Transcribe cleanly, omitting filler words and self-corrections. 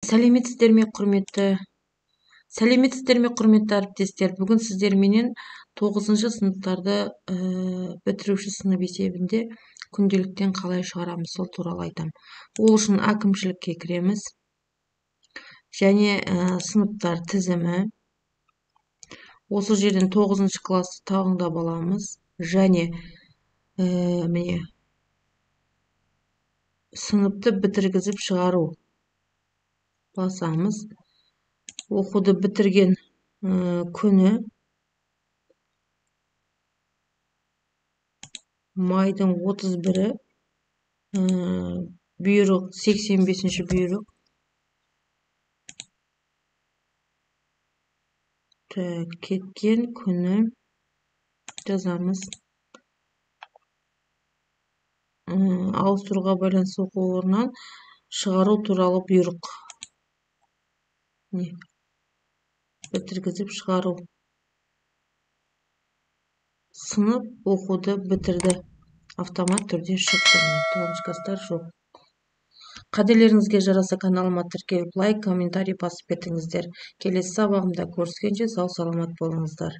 Сәлеметсіздер ме құрметті әріптестер. Бүгін сіздерменен 9-шы сыныптарды бітіруші сынып есебінде күнделіктен қалай шығарамыз, сол туралы айтам. Ол үшін әкімшілікке кіреміз. Және сыныптар тізімі. Осы жерден 9-шы класты тағында аламыз. Және міне сыныпты бітіргізіп шығару басамыз. Оқуды бітірген күні майдың 31-і, бұйрық 85-ші бұйрық. Кеткен күні жазамыз. Ауыстыруға байланысты оқу орнынан шығару туралы бұйрық. Бітіргізіп шығару. Сынып оқуды бітірді. Автомат түрде шықты. Толғанышқастар жоқ. Қателеріңізге жараса каналыма тіркеліп, лайк, комментарий басып кетіңіздер. Келесі сабағымда көріскенше сау саламат болыңыздар.